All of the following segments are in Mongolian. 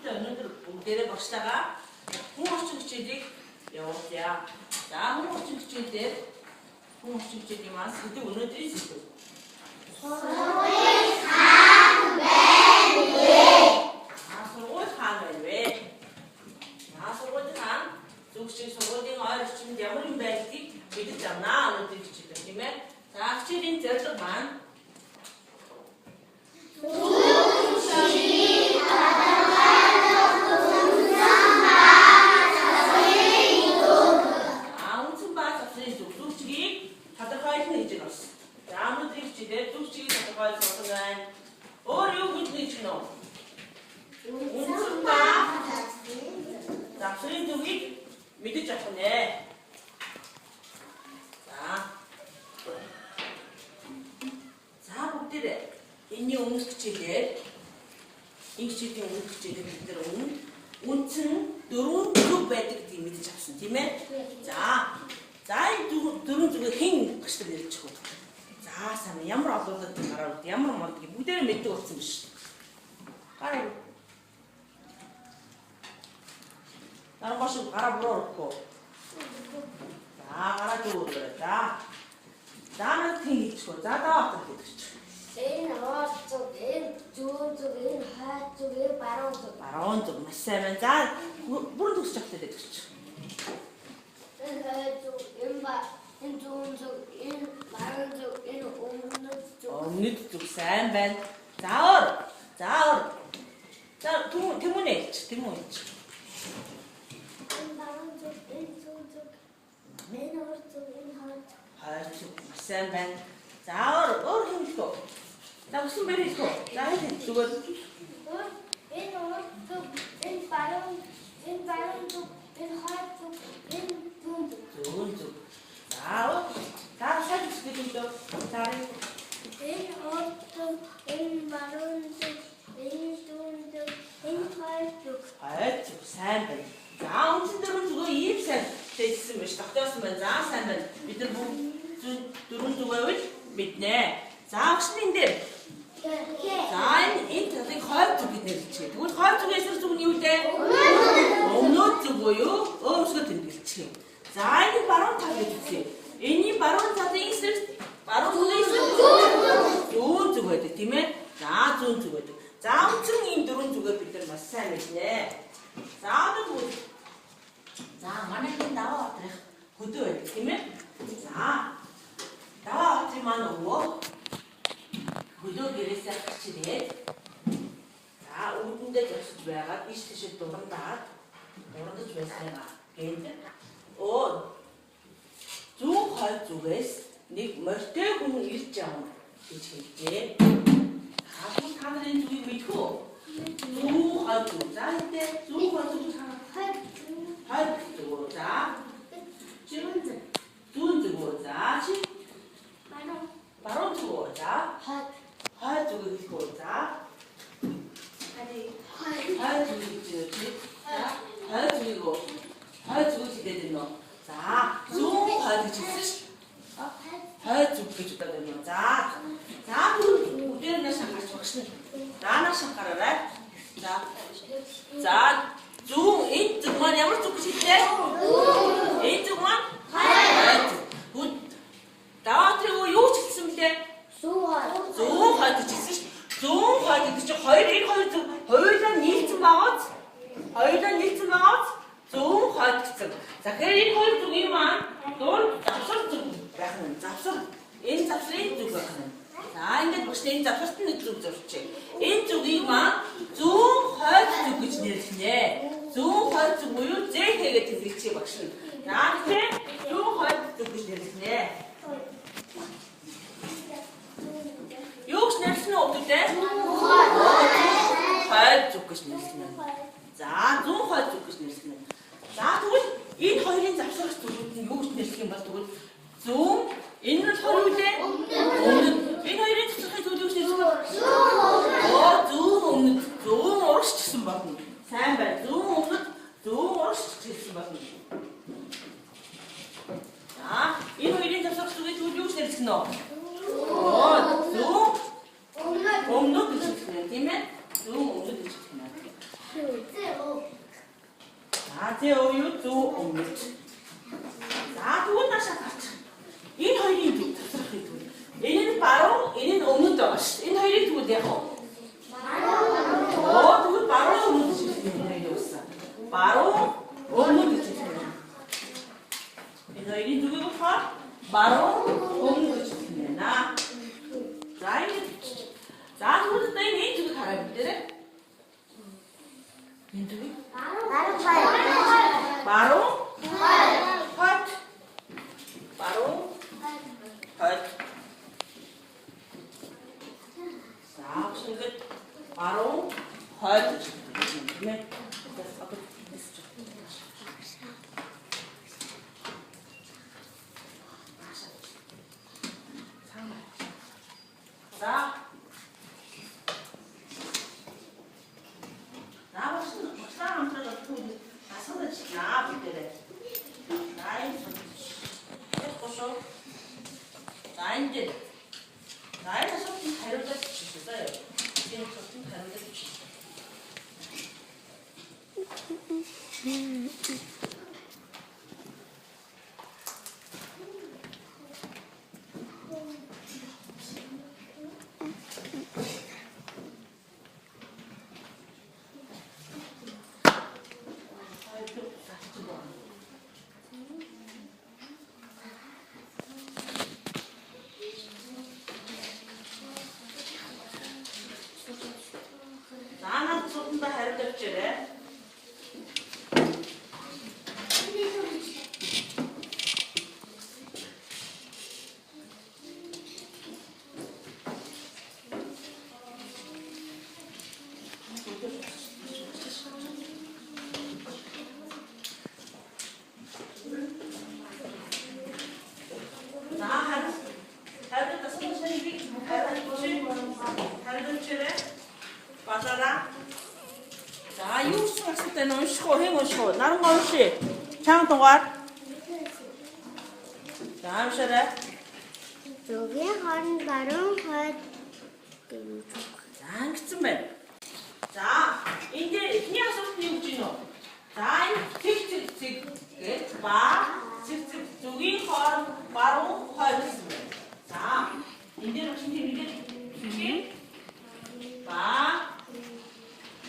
хамтдаа өнөөдөр бүгдээрээ багштайгаа хүн орчин хичээлийг явуулъя. За хүн орчин хичээлээр хүн орчин хичээлийн маань сэдв өнөөдрийн сэдв. Сургууль хаан байна вэ? Сургууль хаан байна вэ? Сургууль хаан зүгшиг сургуулийн ойр орчинд ямар юм байдгийг мэдэж авнаа өнөөдрийн хичээлээр тийм ээ. За хичээлийн зорилго маань Запсрын зүгийг мэдэж авах нэ. За бүгдээ энэний өмнөх хичээлээр энэ хичээлийн өмнөх хичээлээр бид нар үндсэн 4 зүг байдаг гэдгийг мэдэж авсан тийм ээ. За энэ 4 зүгийг хэн гэрчлэн нэрчих вэ? За сайн ямар олуулаад гараад ямар модгийг бүгдээ мэддэг болсон биш. Гараа. Нарбаш гараа буруухгүй. За гараа дүүрээ. За нэг тийм хийчихв. За даатар хийчих. Энэ орц зүг, энэ зүүн зүг, энэ хойд зүг, энэ баруун зүг. Баруун зүг маш сайн байна. За бүр төгсч авах гэдэг чинь. Энэ хойд зүг, энэ зүүн зүг, энэ баруун зүг, энэ өмнөд зүг. Өмнөд зүг сайн байна. За тэмүүнэ. Энэ баруун зүг, энэ зүүн зүг, энэ орц зүг, энэ хойд зүг. Хойд зүг маш сайн байна. За өөр хэмжлээ. За өсөн бэрийхөө. За хэд зүгээр. Энэ орц зүг, энэ баруун зүг, энэ хойд зүг, энэ зүүн зүг. Зүүн зүг. За сайн хэлдэг үү? Сарын. Энэ орц зүг, энэ баруун зүг, энэ зүүн зүг, энэ хойд зүг. Хойд зүг сайн байна. За үндсэн 4 зүгөө ийм сайн хэлсэн байж тогтоосон байна. За сайн байна. Бид нар бүгд 4 зүгээвэл мэднэ. За агшны энэ дээр. За энэ талын хойд зүг гэж нэрлэчихье. Тэгвэл хойд зүгийн эсрэг зүг нь юу вэ? Өмнөд зүг буюу өөсгөө тэмдэглэчихье. За энэ баруун тал гэж үзье. Энийн баруун талын эсрэг баруун зүгийн эсрэг зүүн зүг байдаг тийм ээ. За зүүн зүг байдаг. За үндсэн энэ 4 зүгээ бид нар маш сайн мэднэ. За манайхын даваа хотрих хөдөө байдаг тийм ээ. За даваа хотрын маань өвөө хөдөө гэрээсээ гарчирээд за үүдэндээ зогсож байгаад иш тийшээ дурандаж байсныгаа гээд зүүн хойд зүгээс нэг морьтой хүн ирж явна гэж хэлжээ. Та нарын зүгийг мэдэх үү? Зүүн хойд зүг. За энэ зүүн хойд зүг хойд зүг. За зүүн зүг. За чи баруун зүг. За хойд зүг хэлэх үү? За хойд зүг гэж чи. Хойд зүг хэлээд байна уу? За зүүн хойд гэж хэлсэн шүү. Хойд зүг гэж удаад байна уу? За бүгдээр нь шахаж багшна. За наш шахаарай. За зүүн энэ зүг маань ямар зүг гэж хэлээ? Энэ зүг маань хойд зүг. Даваатрын юу ч хэлсэн блэ? Зүүн хойд гэж хэлсэн шүү. Зүүн хойд гэдэг чинь энэ хоёр зүг хоёулаа нийлсэн байгааз зүүн хойд гэсэн. За тэгэхээр энэ хоёр зүгийн маань дунд завсар зүг байх нь. Энэ завсрын зүг байх нь. За ингээд багш энэ завсарт нэг зүг зорчээ. Энэ зүгийг маань зүүн хойд зүг гэж нэрлэнэ. Зүүн хойд зүг буюу ЗХ гэж хэлчихье багш нь. За тэгэхээр зүүн хойд зүг гэж нэрлэнэ. Юу гэж нэрлсэн үү гэдэг? Хойд зүг гэж нэрлэнэ. За зүүн хойд зүг гэж нэрлэнэ. За тэгвэл энэ хоёрын завсрах зүгүүд нь юу гэж нэрлэх юм бол тэгвэл зүүн энэ нь хоёр үлээ. Энэ хоёрын завсрахын зүйл юу гэж нэрлэх вэ? Зүүн өмнөд зүүн урагш гэсэн болно. Сайн байна. Зүүн өмнөд зүүн урагш гэсэн болно. За энэ хоёрын завсрах зүгийг юу гэж нэрлэх нь вэ? Зүүн өмнөд гэж хэлнэ тийм ээ. Зүүн өмнөд гэж хэлнэ. 자, 제어유 두 옴니트. 자, 두고 다시 하자. 인 허이린 두. 얘는 바로 얘는 없는 거. 인 허이린 두고 대고. 두고 바로 없는 거 주시는 거였어. 바로 없는 거 주시는. 인 허이린 두고 파 바로 없는 거 주시는 나. 자, 이제 자, 두고 또 이 두고 가라 밑에. 인 두고 바로 헛. 바로 헛. 자, 무슨 끝? 바로 헛. 그러면 앞에 됐죠. 자, 나 무슨 사람 들어도 나서는 나 밑에. 나인 해보소. 나인들. 나인은 소금 다르게 주셨어요. 이제 소금 다르게 주셨어요. 나는 조금 더 다르게 주래. 자, 이웃 왔을 때는 쉬고 행운 쉬고 나는 거 없이 장 동안 자, 쉬래. 여기 한 바로 자, 그쯤에 자, 이제 그냥 소리 웃지노. 자, 틱틱틱 바 틱틱 저기 헐 바로 헐했으면 자, 이제는 이제 바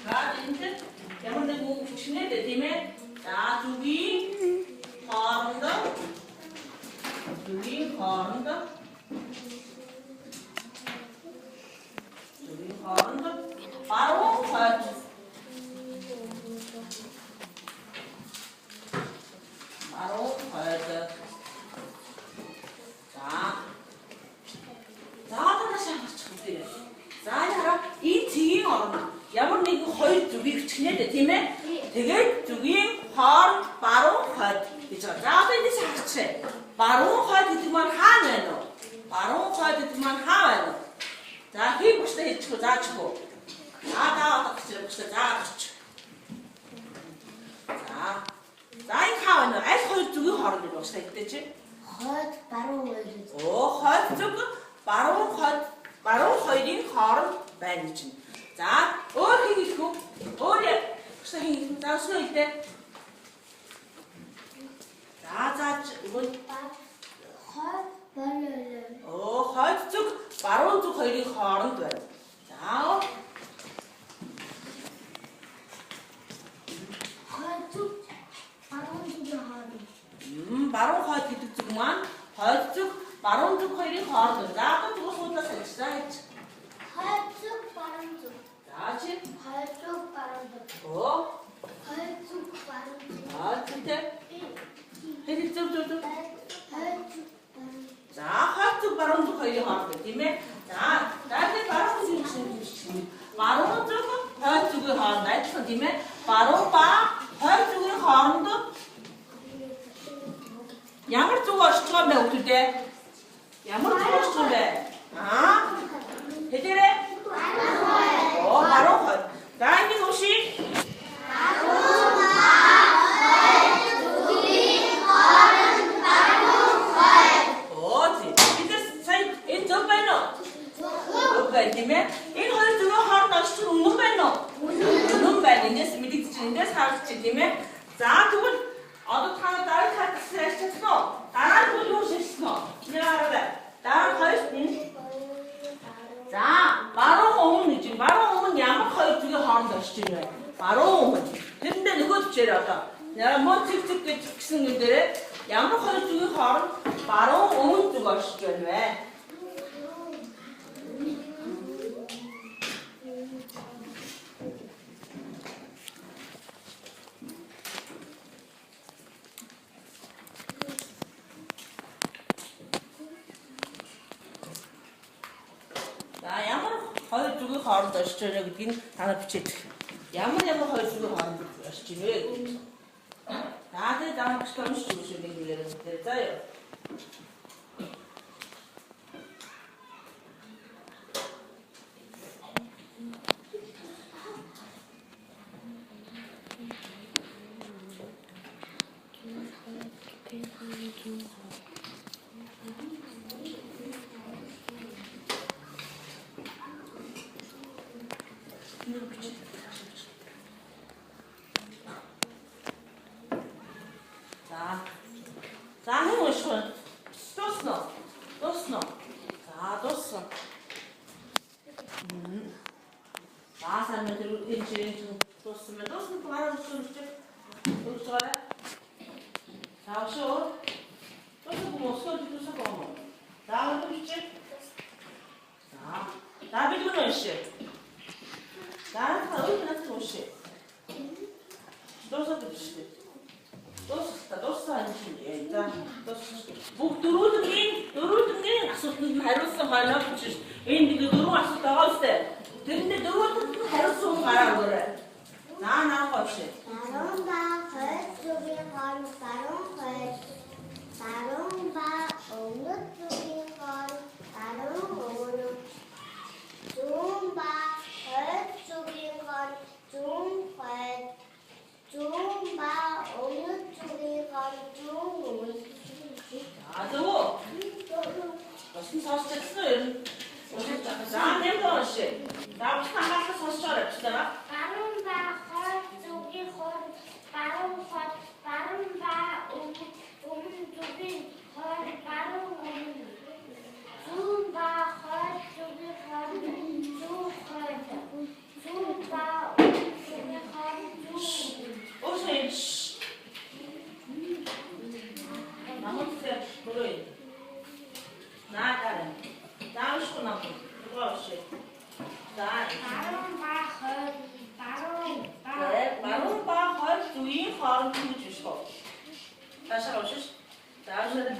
가 이제 야만데 뭐 붙이네 되면 자, 저기 헐한다. 저기 헐한다. 저기 헐한다. 바로 헐. 바로 헐. 자, 다시 한번 쳐드려. 자, 이 뒤에 얼마? 야만 이거 거의 두기 치네 되면 되게 두기 헐 바로 헐. 그죠? 자, 이제 자체 바로 헐 되면 하면은 바로 헐 되면 하면은 자, 이 무슨 해치고 자치고 자, 그치 자, 그치. 자, 이 하면은 아이 헐 두기 헐을 이렇게 했댔지? 헛 바로 헐 저거 바로 헐인 헐 매니지. 자, 어디 있고 어디 선생님 나 수업 때. 자, 이번 헛 발레레 헐 저거 바로 저 헐인 헐은 돼. 자, 헛쭉 바로 주게 하루 바로 헐 뒤쪽만 헐 쪽 바로 저 헐인 헐은 돼. 자, 또 그거 손다 색시다 했지. 헛쭉 바로 쭉 다시 헛쭉 바로 쭉 헛쭉 바로 쭉 아, 진짜 해지 좀 헛쭉 자, 헐쭉 바로 저 헐인 헐은 돼. 뒤에 자, 나한테 바로 바로 조금 헐쭉을 헐다 했어. 뒤에 바로 헐쭉을 헐도 양을 쪼가 시켜면 어떨 때? 양을 쪼가 시켜면 아? 해지래? 바로 헐. 나 이제 혹시 어지? 이제 사이 인 접배노. 접배 뒤에 인 헐쭉을 헐다 시켜 놓는 배노. 놓는 배 이제 스미디 지는데 사실 뒤에 자, 두 분, 어도 타는 딸 같이 스트레스했어. 나랑 또 요시했어. 미안하다. 나랑 거의, 자, 바로 오면이지. 바로 오면 양은 거의 두개 하면 되시지. 바로 오면. 근데 누구 죄라다. 내가 뭐 직접게 직승들의 양은 거의 두개 하면 바로 오면 두가 시지. 왜? 자, 양은 거의 두개 하면 되시지. 여기 하나 붙이지. 양은 거의 두개 하면 되시지. 왜? 나한테 나랑 시간 주시면 되겠어요. 자, 해보시면 떴어. 자, 떴어. 자, 살면 들고 인치 떴으면 또 하나 줬으면 또 그래. 자, 쉬어. 떴어 보면 수어지도 서고. 자, 또 있지. 자, 나비도 넣으시. 나는 다 어디나 넣으시. 떴어 드시. 떴어 아니지. 자, 떴어. 뭐 들어오던 게 나서는 바로서 말라 붙이. 왠지 그 들어왔어 나왔을 때. 근데 들어오던 바로서 말아 그래. 나 없이. 바람바 거쪽에 바로 바람바 어느 쪽에 바로 어느 줌바 거쪽에 바로 줌바 어느 쪽에 바로 자, 저거. 무슨 사실 쓰는. 자, 내가 씨. 나 상가서 사실 치다가. 바람바 거쪽에 바람바 어느 쪽에 바로 줌바 거쪽에 줌바 어느 쪽에 오세요. 나머지 뭐래? 나가래. 나오시고 나고. 누가 없이. 자, 그래. 바로 할 주의 하는 거 주시고. 다시 오시. 자, 저는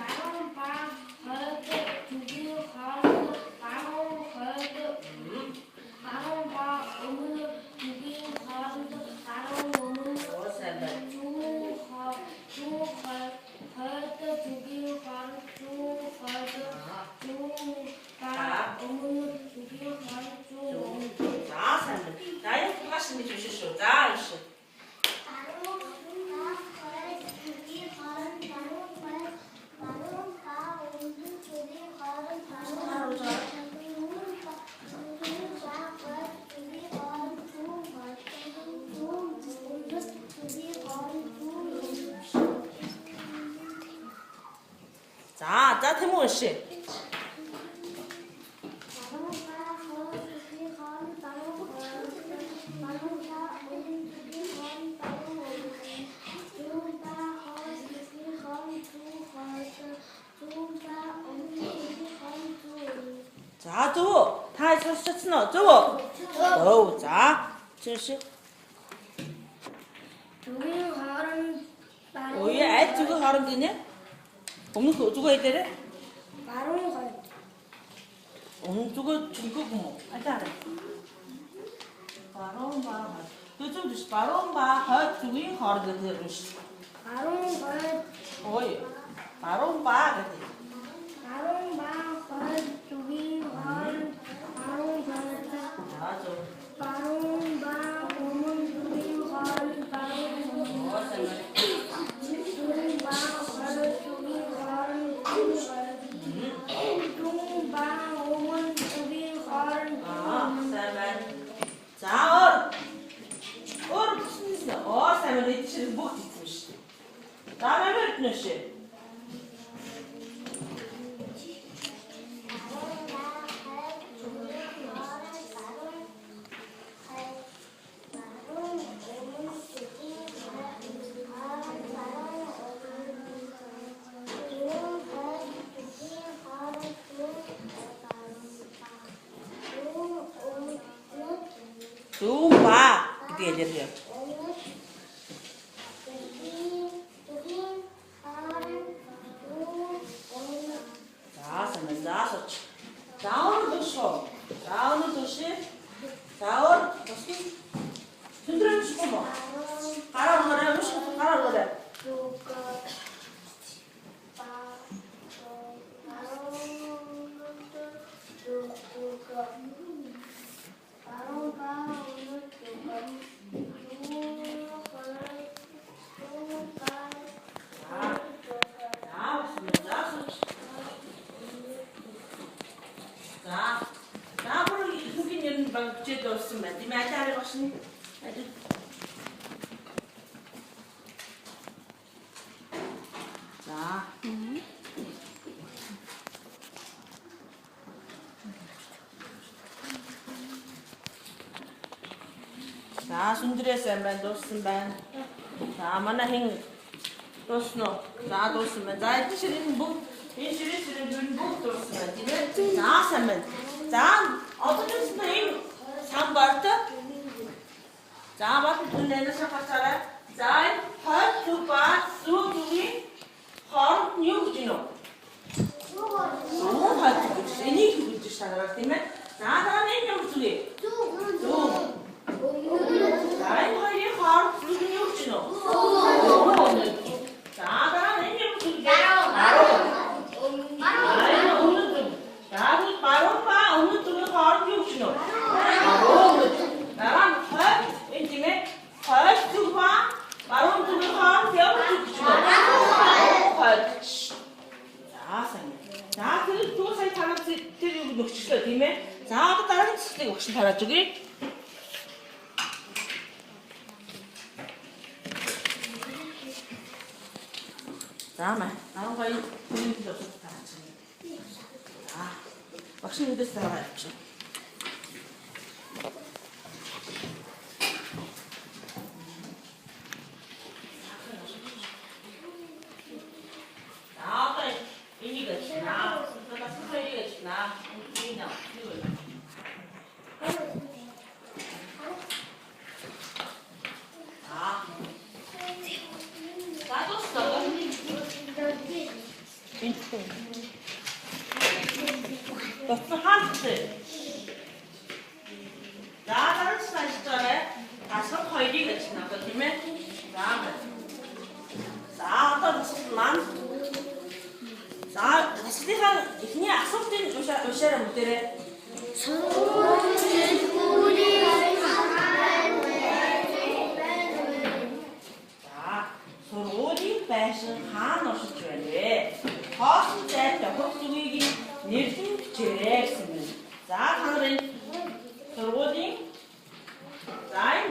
자, 살면. 나의 부가심이 주시오. 자, 이씨. 자, 태몽 씨. 자, 저거 다 쳤어. 저거. 자, 진실. 오예, 애 저거 하름 되냐? 없는 거 저거 해야 오늘 저거 중국어 뭐? 알잖아. 바로마. 그좀 주시. 바로마. 하 주위 하름 되는 시. 오예. 바로마 그래. 자, 얼 무슨 짓이야? 살면 내 뜻을 못 듣지. 나 몇 시? Zumba. Dia aja dia. 자, 세면 다섯. 다운 도시. 다운 도시. 다운 도시. 흔들어 주시고 뭐. 가라 그래. 무슨 가라 그래. 자, 순드레스만 dostum 자, mana hing dostno. 자, dostum 자, işirin bu. İşirin bu dostum değil mi? 자, sen. 자, 어떤 인 상bartı. 자, bak bütünlerini şakaçara. 자, her tuba su gibi har yok dino. Su har tuba. Seni gibi dışarı değil mi? 자, daha ne yapıyorsun? Su. 나의 화에 화를 부르는 욕지노. 자, 나는 욕지. 나로 없는 중. 나도 마로가 없는 중에 화를 욕지노. 나랑 화 인tim에 화 두바 마로 중에 화를 배워 욕지노. 자, 생각. 자, 그 사이 다른 들이 욕지가 되면 자, 또 다른 스틱 욕지 달아 주기. Sama, aku kayak ini tidak suka sini. Vaksin itu salah aja. Apa ini guys? Kita suka ini guys. Ini nak. Basta hastı. Daha da saçları aslında koyduğu için ama değil mi? Daha mı? Daha da sıkılan. Daha aslında ikni asıltın öşere mutere. Sorodi fashion 하나씩 줘야 돼. 허스 때 벽속이기 निर्दिन Jackson. 자, 하늘은 서로딩. 자,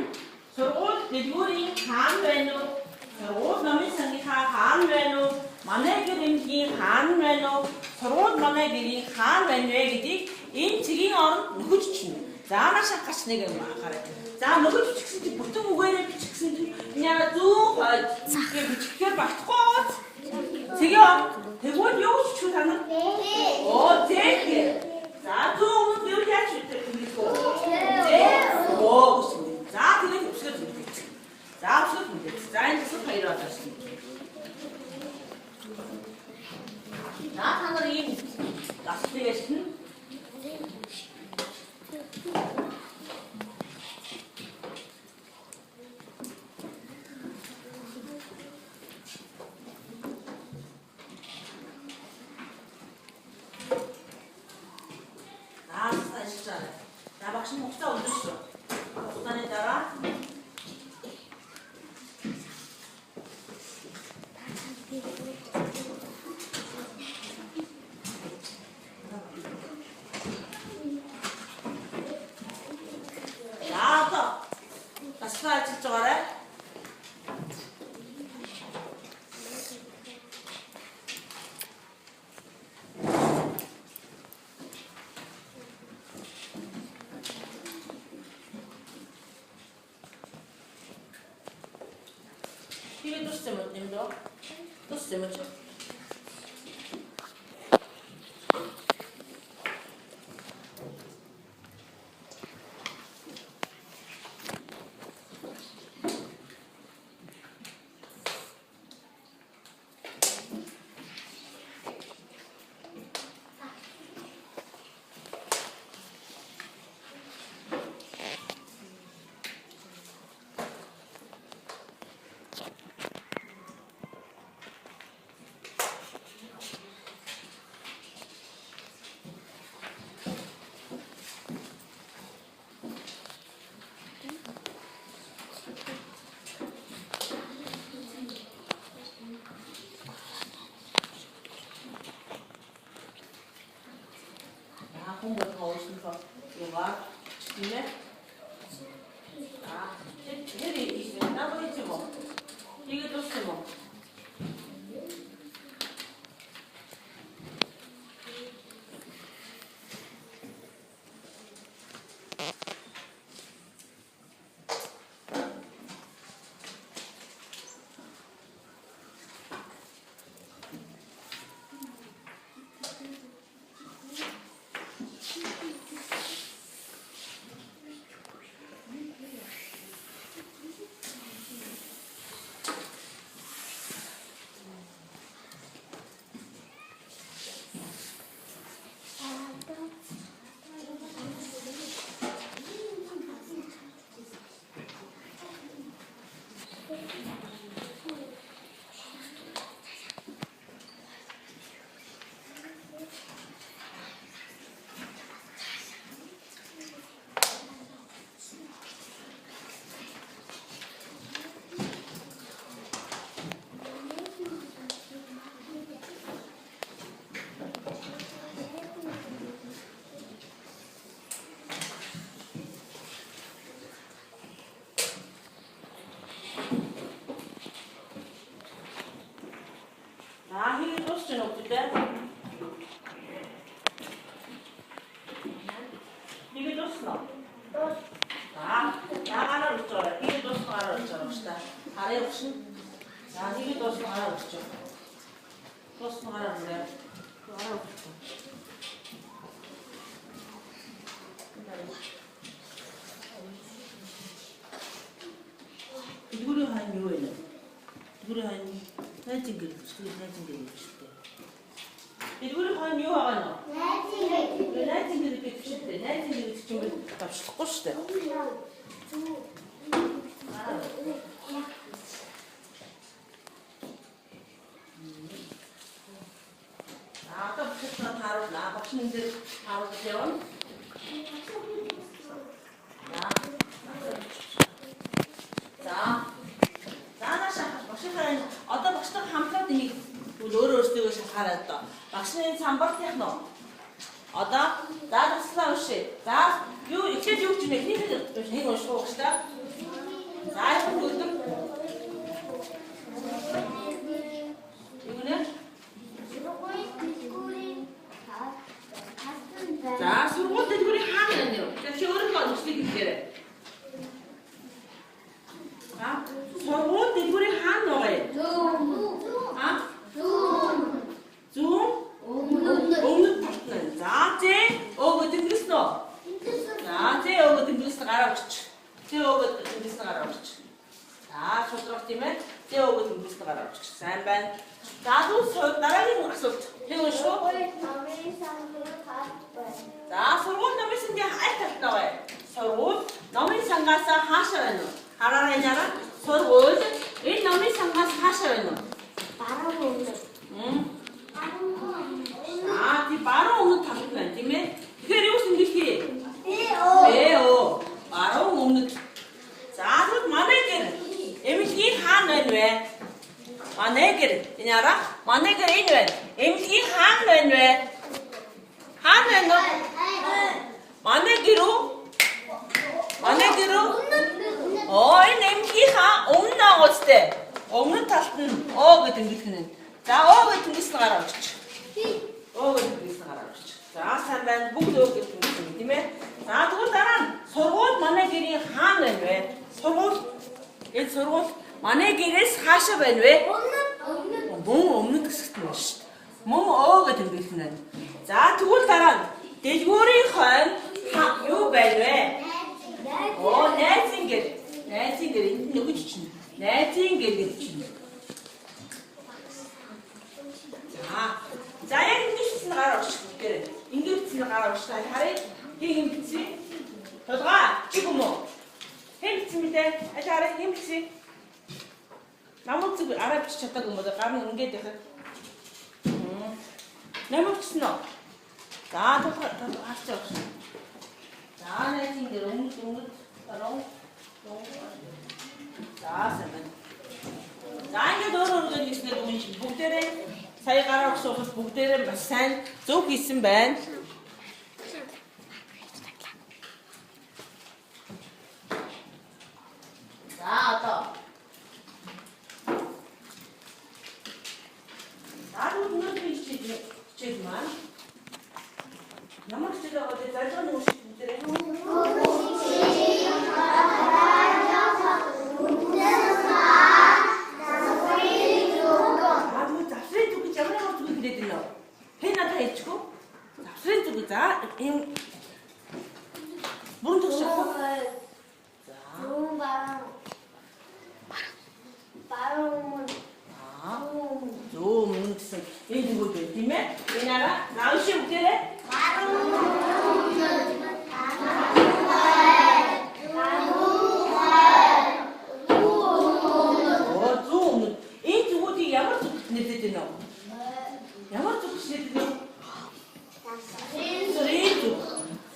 서로 대구링 한외노. 서로 남의 상기사 한외노. 만해그림기 한외노. 서로 만해그림 한외노에게디 인치긴 어른 누구 주치는. 자, 나시 아까시 내가 말하래. 자, 누구 주치는지 보통 뭐에 주치는지 그냥 쭉 이렇게 주치겨 봐. 지금 대본 요거 추천하는 되게 자, 좀 배우지 않을 때 그리고 그렇습니다. 자, 그게 없어도 됩니다. 자, 없어도 됩니다. 자, 이제 소파 일어나셨습니다. 자, 하늘이 라스베이거스 자, 막신 목사 올렸어. 목사에 따라. 자, 또. 자, 스타일 직접 하래. 이게 또 쓰면 됩니다. 또 쓰면 돼. 공부 더 오셔서 이거 주네. 아, 해리 있으면 나도 있지 뭐. 이게 또 쓰 뭐. 아, 이게 또 쓰는 없대. 이게 또 쓰나? 아, 나 하나 없죠. 이게 또 쓰나 하나 없죠. 봅시다. 아래 없이. 자, 이게 또 쓰나 하나 없죠. 또 쓰나 하나 그래. 또 하나 없죠. 이거를 한 요에는 이거를 한 나이팅게일 나이팅게일 주실 때 이거를 한 요하가 나 나이팅게일 이렇게 주실 때 나이팅게일 좀 값이 꺾었을 때 아까 붙였던 바로 나 박신들 바로 세운 자, 박신은 어떤 박신은 한편 등이 노를 쓰고 하랬다. 박신은 삼박 techno. 어다 나도 슬라우시. 자, 요 이렇게 중에 힘을 좀 해고 싶어봅시다. 자, 이거는 이거는 자, 수고 대구리 하면요. 자, 시어른 거 어떻게 되게 자, 서로 대구리 한 노래. 아? 좀 없는 파트는 자, 제 어거든 그랬어. 자, 제 어거든 그랬어 알아보시죠. 제 어거든 그랬어 알아보시죠. 자, 초등학 때면 제 어거든 그랬어 알아보시죠. 잠깐 나도 나랑이 갔어. 해보시오. 자, 서로 남의 생계 할때 나와요. 서로 남의 상가서 하셔야죠. 알아내냐라? 서로 이 남의 상가서 하셔야죠. 응? 아, 이 바로 오는 타입은 때문에 그게 무슨 느낌? 왜요? 바로 오는. 자, 그 만약에 MT 하는 왜? 만약에 이냐라? 만약에 이는 MT 하는 왜? 하는 너? 만약에로? 이 MT가 없나 어찌 돼? 없는 타입은 같은 느낌은. 자, 같은 게 쓰나라 그렇죠. 같은 게 쓰나라 그렇죠. 자, 산단 목도 같은 게 있으면 자, 또 다른 서로 만약에 하는 왜 서로 만약에는 40 байна вэ? 없는 Мөн өмнөд хэсэгт байна шүү дээ. Мөн оо гэж тэмдэглэнэ. За тэгвэл дараа нь дэлгүүрийн хойно юу байна вэ? Оо найзын гэр. Найзын гэр энд нөгөж чинь. Найзын гэр гэж чинь. За яг ингэж чинь гараа өгч бүгдээрээ. Ингэж чинь гараа өгч та харъя. Хин бичсэн. Толгой чи юм уу? Хин бичсэн мэдээ. Харъя хин бичсэн. Намайг зүг араа бичиж чадаагүй юм байна. Гар нь ингээд яхаа. Намайг бичсэн үү? За толгой харч явах. За найзын гэр өмнөд орон. За сайн. За ингээд өөр нэгснээр үнэн бүгдээрээ сая гараа өгсөн бүгдээрээ маш сайн зөв хийсэн байна. За одоо. Дарууд өнөөдөр хичээл маань ямар хичээл байгаа вэ? Залгын үгс бүгдээрээ. За энэ бүрэн төгсөхгүй. За. Зөө мөн гэсэн энэ юу вэ тийм ээ? Энэ араа нааш үгээрээ. Оо зөө энэ зүгүүдийг ямар зүгт нэрлэж байна вэ? Ямар зүгт нэрлэж байна вэ?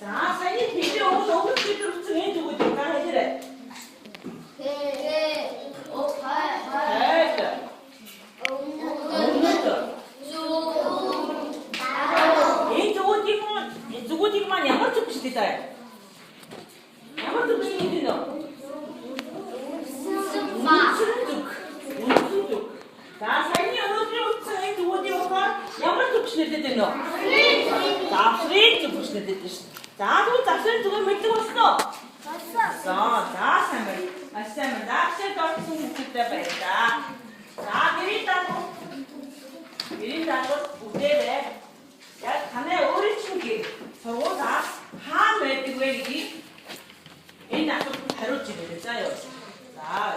За саяны бидний өгөх зүйлсэн энэ зүгүүд та хэлээрэй. Энэ зүгүүдийг маань ямар зүг гэж хэлдэг? Ямар зүг гэж хэлдэг нөө? Үнэн. За саяны өнөөдрийн утсан энэ зүгүүдийг ухаар ямар зүг гэж хэлдэг нөө? Завсрын зүг гэж хэлдэг шүү. За тэгвэл завсрын зүгийг мэддэг болсноо? За сайн байна. Маш сайн байна. Завсрын дорсон хүмүүстэй баярлаа. За гэрийн даалгавар бүгдээрээ яг танай өөрийн чинь гэр сургуулиас хаана байдаг вэ гэдгийг энэ асуултанд хариулж ирээрэй. За юу. За